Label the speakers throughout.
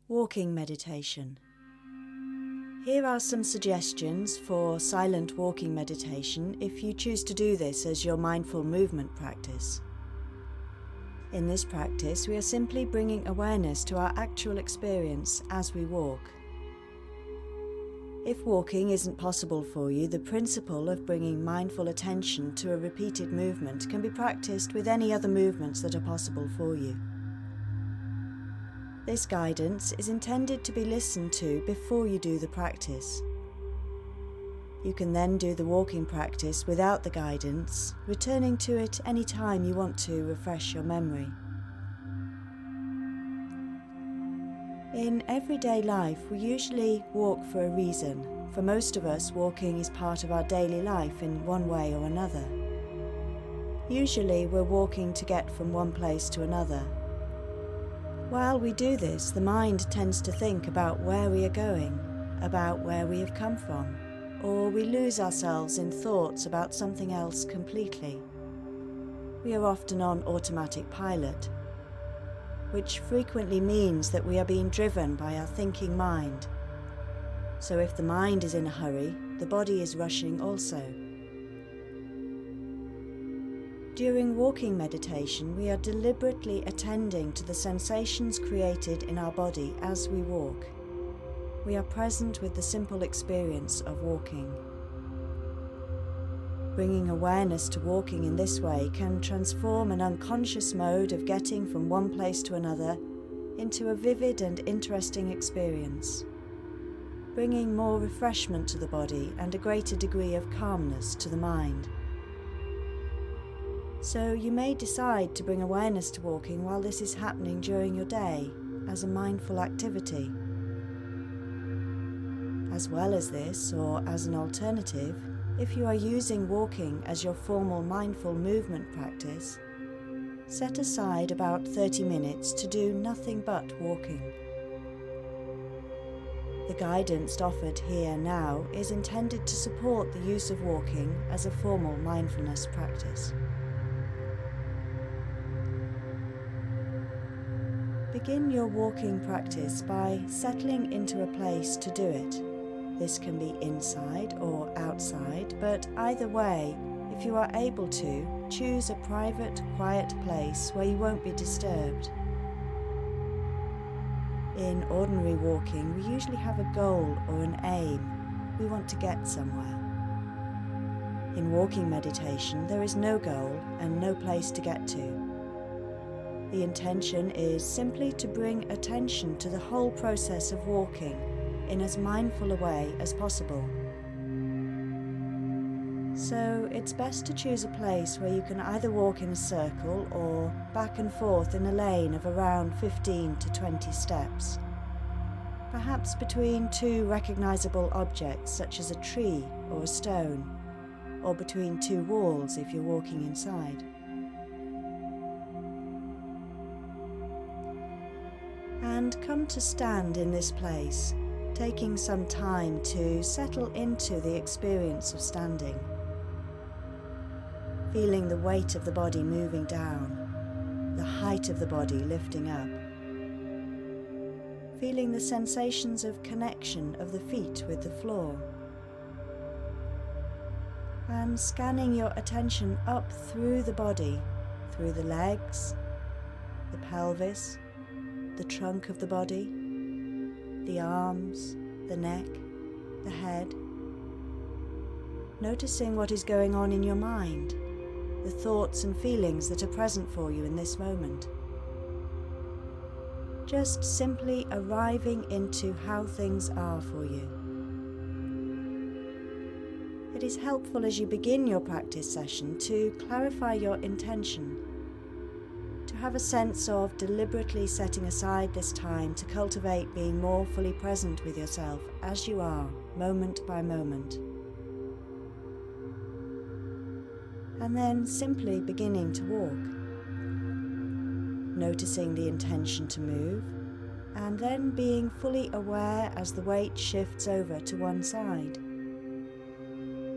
Speaker 1: Walking meditation. Here are some suggestions for silent walking meditation if you choose to do this as your mindful movement practice. In this practice, we are simply bringing awareness to our actual experience as we walk. If walking isn't possible for you, the principle of bringing mindful attention to a repeated movement can be practiced with any other movements that are possible for you. This guidance is intended to be listened to before you do the practice. You can then do the walking practice without the guidance, returning to it any time you want to refresh your memory. In everyday life, we usually walk for a reason. For most of us, walking is part of our daily life in one way or another. Usually, we're walking to get from one place to another. While we do this, the mind tends to think about where we are going, about where we have come from, or we lose ourselves in thoughts about something else completely. We are often on automatic pilot, which frequently means that we are being driven by our thinking mind. So if the mind is in a hurry, the body is rushing also. During walking meditation, we are deliberately attending to the sensations created in our body as we walk. We are present with the simple experience of walking. Bringing awareness to walking in this way can transform an unconscious mode of getting from one place to another into a vivid and interesting experience, bringing more refreshment to the body and a greater degree of calmness to the mind. So you may decide to bring awareness to walking while this is happening during your day as a mindful activity. As well as this, or as an alternative, if you are using walking as your formal mindful movement practice, set aside about 30 minutes to do nothing but walking. The guidance offered here now is intended to support the use of walking as a formal mindfulness practice. Begin your walking practice by settling into a place to do it. This can be inside or outside, but either way, if you are able to, choose a private, quiet place where you won't be disturbed. In ordinary walking, we usually have a goal or an aim. We want to get somewhere. In walking meditation, there is no goal and no place to get to. The intention is simply to bring attention to the whole process of walking in as mindful a way as possible. So it's best to choose a place where you can either walk in a circle or back and forth in a lane of around 15 to 20 steps. Perhaps between two recognizable objects such as a tree or a stone, or between two walls if you're walking inside. And come to stand in this place, taking some time to settle into the experience of standing. Feeling the weight of the body moving down, the height of the body lifting up. Feeling the sensations of connection of the feet with the floor. And scanning your attention up through the body, through the legs, the pelvis, the trunk of the body, the arms, the neck, the head. Noticing what is going on in your mind, the thoughts and feelings that are present for you in this moment. Just simply arriving into how things are for you. It is helpful as you begin your practice session to clarify your intention, to have a sense of deliberately setting aside this time to cultivate being more fully present with yourself as you are, moment by moment. And then simply beginning to walk, noticing the intention to move, and then being fully aware as the weight shifts over to one side,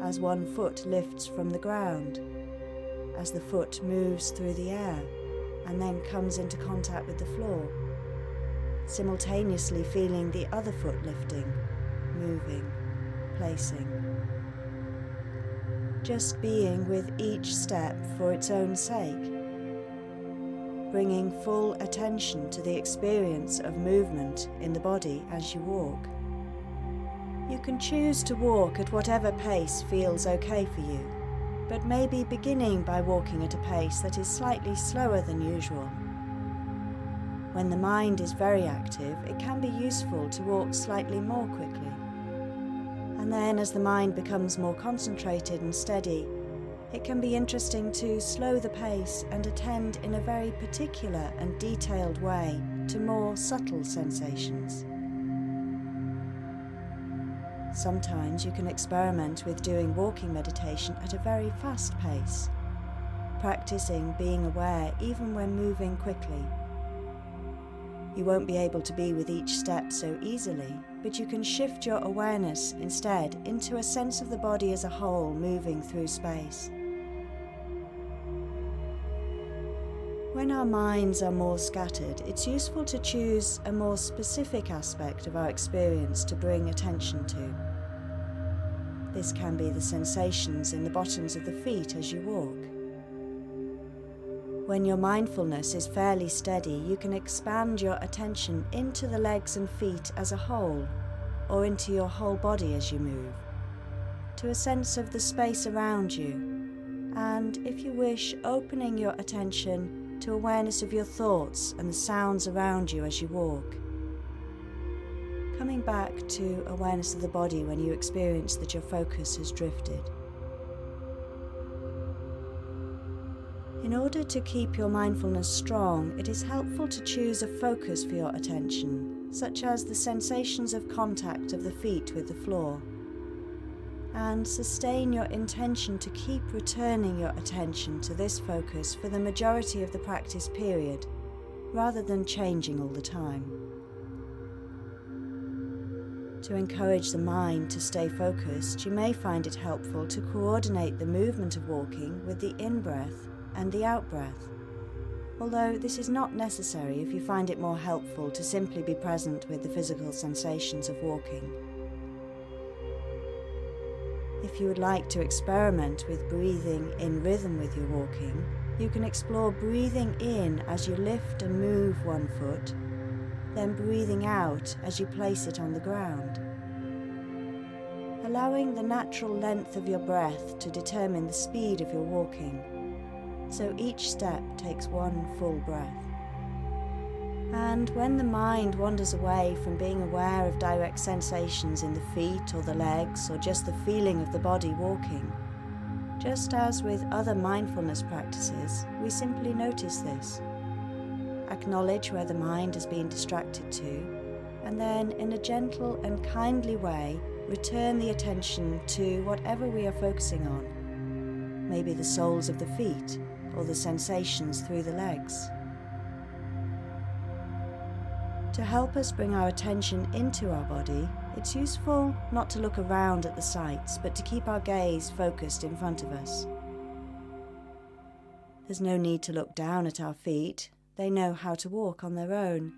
Speaker 1: as one foot lifts from the ground, as the foot moves through the air, and then comes into contact with the floor, simultaneously feeling the other foot lifting, moving, placing. Just being with each step for its own sake, bringing full attention to the experience of movement in the body as you walk. You can choose to walk at whatever pace feels okay for you, but maybe beginning by walking at a pace that is slightly slower than usual. When the mind is very active, it can be useful to walk slightly more quickly. And then as the mind becomes more concentrated and steady, it can be interesting to slow the pace and attend in a very particular and detailed way to more subtle sensations. Sometimes you can experiment with doing walking meditation at a very fast pace, practicing being aware even when moving quickly. You won't be able to be with each step so easily, but you can shift your awareness instead into a sense of the body as a whole moving through space. When our minds are more scattered, it's useful to choose a more specific aspect of our experience to bring attention to. This can be the sensations in the bottoms of the feet as you walk. When your mindfulness is fairly steady, you can expand your attention into the legs and feet as a whole, or into your whole body as you move, to a sense of the space around you, and, if you wish, opening your attention to awareness of your thoughts and the sounds around you as you walk. Coming back to awareness of the body when you experience that your focus has drifted. In order to keep your mindfulness strong, it is helpful to choose a focus for your attention, such as the sensations of contact of the feet with the floor, and sustain your intention to keep returning your attention to this focus for the majority of the practice period, rather than changing all the time. To encourage the mind to stay focused, you may find it helpful to coordinate the movement of walking with the in-breath and the out-breath, although this is not necessary if you find it more helpful to simply be present with the physical sensations of walking. If you would like to experiment with breathing in rhythm with your walking, you can explore breathing in as you lift and move one foot, then breathing out as you place it on the ground. Allowing the natural length of your breath to determine the speed of your walking, so each step takes one full breath. And when the mind wanders away from being aware of direct sensations in the feet or the legs or just the feeling of the body walking, just as with other mindfulness practices, we simply notice this. Acknowledge where the mind has been distracted to, and then in a gentle and kindly way, return the attention to whatever we are focusing on, maybe the soles of the feet or the sensations through the legs. To help us bring our attention into our body, it's useful not to look around at the sights, but to keep our gaze focused in front of us. There's no need to look down at our feet. They know how to walk on their own.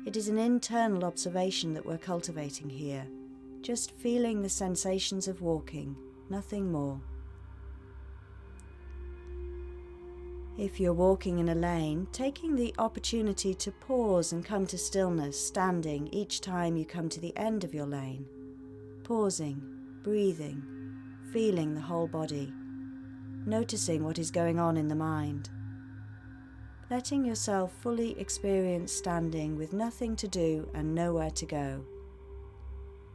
Speaker 1: It is an internal observation that we're cultivating here, just feeling the sensations of walking, nothing more. If you're walking in a lane, taking the opportunity to pause and come to stillness, standing each time you come to the end of your lane. Pausing, breathing, feeling the whole body, noticing what is going on in the mind. Letting yourself fully experience standing with nothing to do and nowhere to go.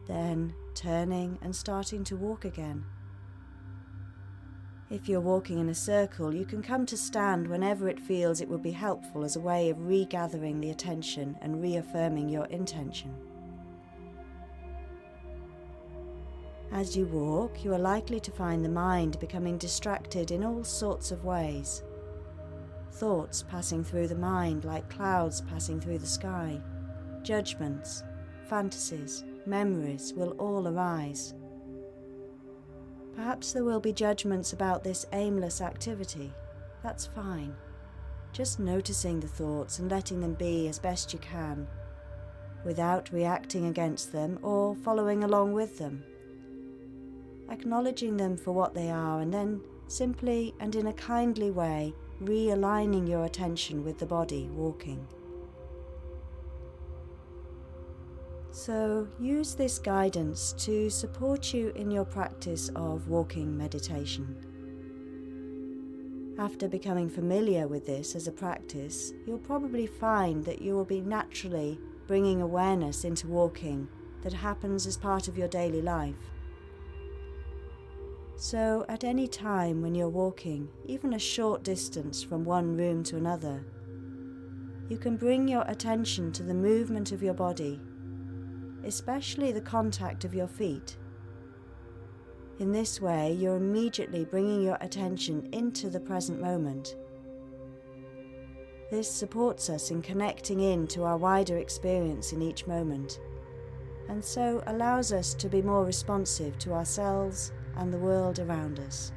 Speaker 1: Then turning and starting to walk again. If you're walking in a circle, you can come to stand whenever it feels it would be helpful as a way of regathering the attention and reaffirming your intention. As you walk, you are likely to find the mind becoming distracted in all sorts of ways. Thoughts passing through the mind like clouds passing through the sky. Judgments, fantasies, memories will all arise. Perhaps there will be judgments about this aimless activity. That's fine. Just noticing the thoughts and letting them be as best you can. without reacting against them or following along with them. Acknowledging them for what they are, and then simply and in a kindly way realigning your attention with the body walking. So use this guidance to support you in your practice of walking meditation. After becoming familiar with this as a practice, you'll probably find that you will be naturally bringing awareness into walking that happens as part of your daily life. So at any time when you're walking, even a short distance from one room to another, you can bring your attention to the movement of your body, especially the contact of your feet. In this way, you're immediately bringing your attention into the present moment. This supports us in connecting in to our wider experience in each moment, and so allows us to be more responsive to ourselves and the world around us.